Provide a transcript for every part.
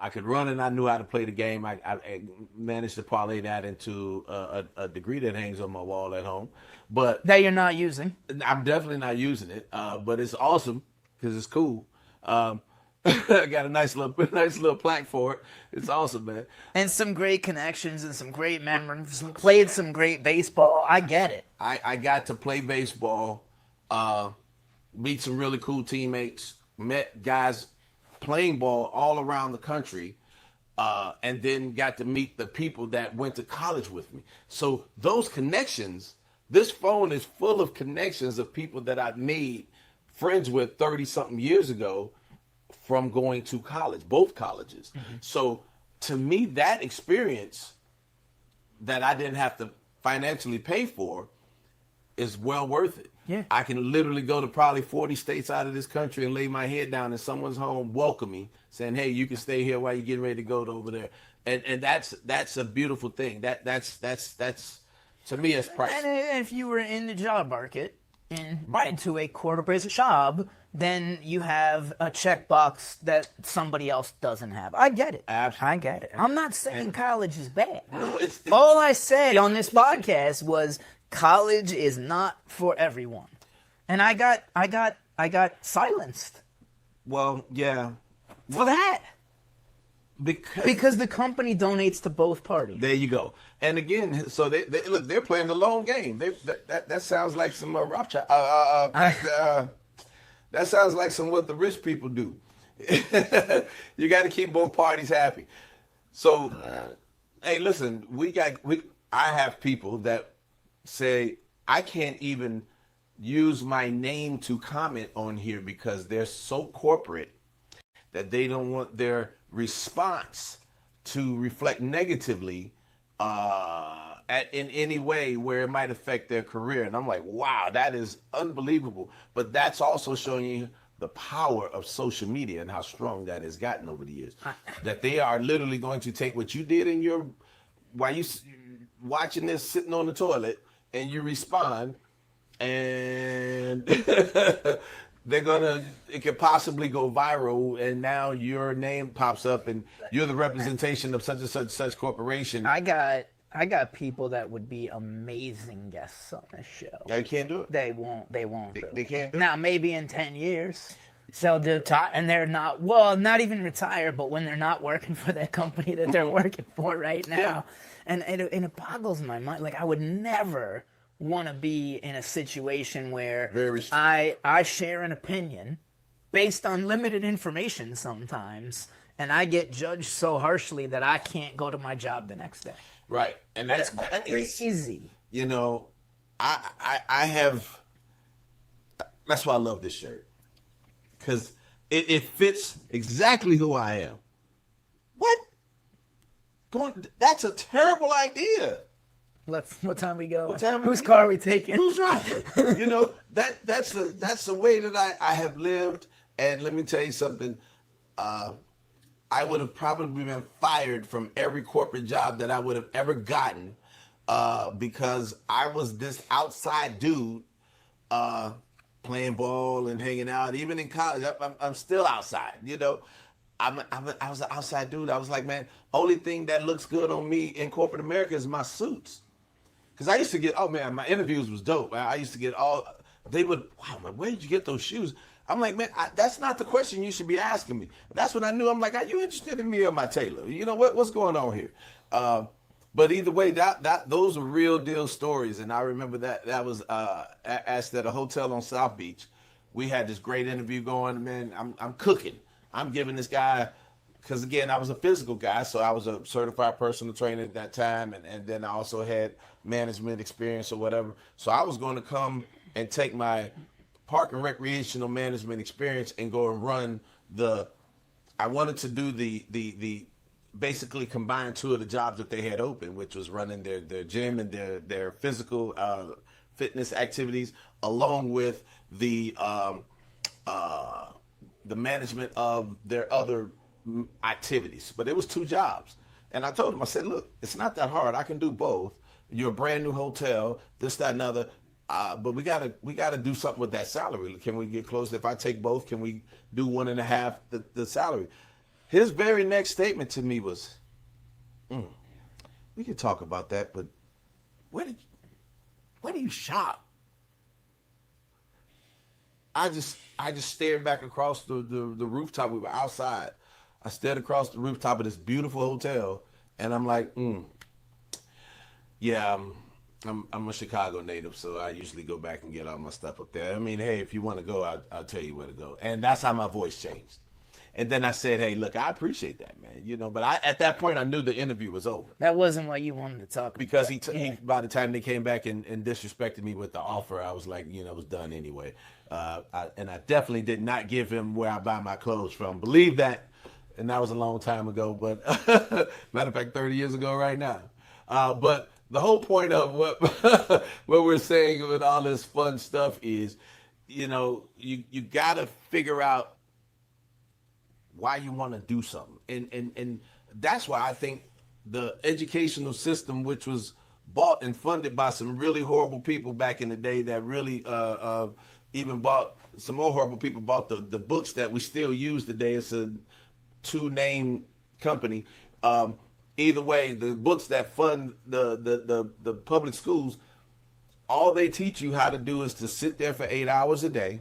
I could run and I knew how to play the game. I managed to parlay that into a degree that hangs on my wall at home. But That you're not using. I'm definitely not using it. But it's awesome because it's cool. I got a nice little plaque for it. It's awesome, man. And some great connections and some great memories. Played some great baseball. I get it. I got to play baseball, meet some really cool teammates, met guys playing ball all around the country, and then got to meet the people that went to college with me. So those connections, this phone is full of connections of people that I made friends with 30-something years ago from going to college, both colleges. Mm-hmm. So to me, that experience that I didn't have to financially pay for is well worth it. Yeah. I can literally go to probably 40 states out of this country and lay my head down in someone's home, welcome me, saying, hey, you can stay here while you're getting ready to go to over there. And that's a beautiful thing. That's to me, it's priceless. And if you were in the job market and right to a corporate job, then you have a checkbox that somebody else doesn't have. I get it. Absolutely. I get it. I'm not saying college is bad. No, it's All I said on this podcast was college is not for everyone. And I got silenced well, yeah, for that. because Because the company donates to both parties. there you go. And again, so they look, they're playing the long game. That sounds like some Rothschild. That sounds like some what the rich people do. You got to keep both parties happy. So, hey, listen, I have people that say I can't even use my name to comment on here because they're so corporate that they don't want their response to reflect negatively in any way where it might affect their career. And I'm like, wow, that is unbelievable. But that's also showing you the power of social media and how strong that has gotten over the years. That they are literally going to take what you did while you watching this sitting on the toilet, and you respond, and it could possibly go viral, and now your name pops up, and you're the representation of such and such corporation. I got people that would be amazing guests on this show. They can't do it. They won't. They can't do it. Now, maybe in 10 years. So they're not even retired, but when they're not working for that company that they're working for right now. Yeah. And it boggles my mind. Like, I would never want to be in a situation where I share an opinion based on limited information sometimes, and I get judged so harshly that I can't go to my job the next day. Right. And that's Crazy. You know, I have. That's why I love this shirt, because it fits exactly who I am. What? That's a terrible idea. What time we go? What time Whose car are we taking? Who's driving? You know, that's the way that I have lived. And let me tell you something. I would have probably been fired from every corporate job that I would have ever gotten because I was this outside dude playing ball and hanging out. Even in college, I'm still outside, you know. I was an outside dude. I was like, man, only thing that looks good on me in corporate America is my suits. Because I used to get, oh man, my interviews was dope. I used to get they would, wow, man, where did you get those shoes? I'm like, man, that's not the question you should be asking me. That's when I knew. I'm like, are you interested in me or my tailor? You know, what's going on here? But either way, those are real deal stories. And I remember that was asked at a hotel on South Beach. We had this great interview going, man. I'm cooking. I'm giving this guy, because again, I was a physical guy, so I was a certified personal trainer at that time, and then I also had management experience or whatever. So I was going to come and take my park and recreational management experience and go and run I wanted to do the basically combine two of the jobs that they had open, which was running their gym and their physical fitness activities, along with the management of their other activities. But it was two jobs. And I told him, I said, look, it's not that hard. I can do both. You're a brand new hotel, this, that, and other. But we gotta do something with that salary. Can we get close? If I take both, can we do 1.5 the salary? his very next statement to me was, we could talk about that, but where do you shop? I just stared back across the rooftop. We were outside. I stared across the rooftop of this beautiful hotel, and I'm like, yeah, I'm a Chicago native, so I usually go back and get all my stuff up there. I mean, hey, if you want to go, I'll tell you where to go. And that's how my voice changed. And then I said, hey, look, I appreciate that, man. You know, but at that point, I knew the interview was over. That wasn't what you wanted to talk about. Because he by the time they came back and disrespected me with the offer, I was like, it was done anyway. And I definitely did not give him where I buy my clothes from. Believe that. And that was a long time ago, but matter of fact, 30 years ago right now. But the whole point of what we're saying with all this fun stuff is, you got to figure out why you want to do something. And that's why I think the educational system, which was bought and funded by some really horrible people back in the day that really even bought, some more horrible people bought the books that we still use today. It's a two-name company. Either way, the books that fund the public schools, all they teach you how to do is to sit there for 8 hours a day,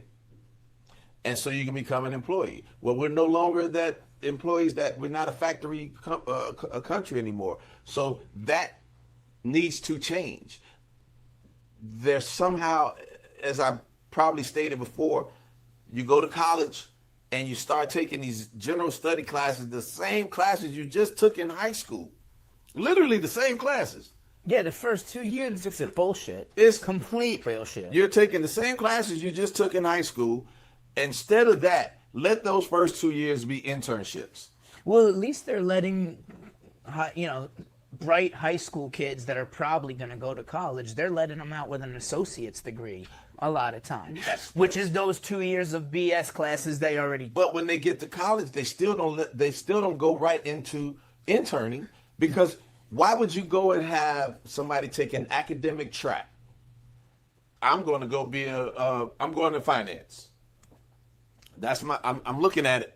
and so you can become an employee. Well, we're no longer that employees, that we're not a factory a country anymore. So that needs to change. There's somehow, as I probably stated before, you go to college and you start taking these general study classes, the same classes you just took in high school. Literally the same classes. Yeah, the first 2 years it's bullshit. It's complete real shit. You're taking the same classes you just took in high school. Instead of that, let those first 2 years be internships. Well, at least they're letting, bright high school kids that are probably going to go to college, they're letting them out with an associate's degree a lot of times, which is those 2 years of BS classes they already. But when they get to college, they still don't go right into interning, because why would you go and have somebody take an academic track? I'm going to go I'm going to finance. I'm looking at it.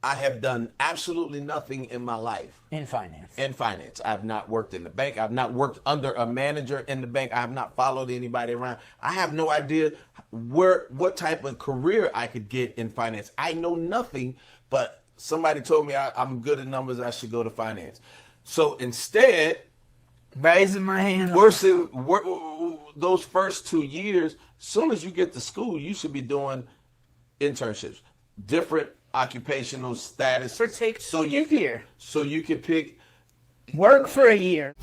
I have done absolutely nothing in my life. In finance. I have not worked in the bank. I've not worked under a manager in the bank. I have not followed anybody around. I have no idea what type of career I could get in finance. I know nothing, but somebody told me I'm good at numbers. I should go to finance. So instead, raising my hand, those first 2 years, as soon as you get to school, you should be doing internships, different occupational status. So you can pick, work for a year.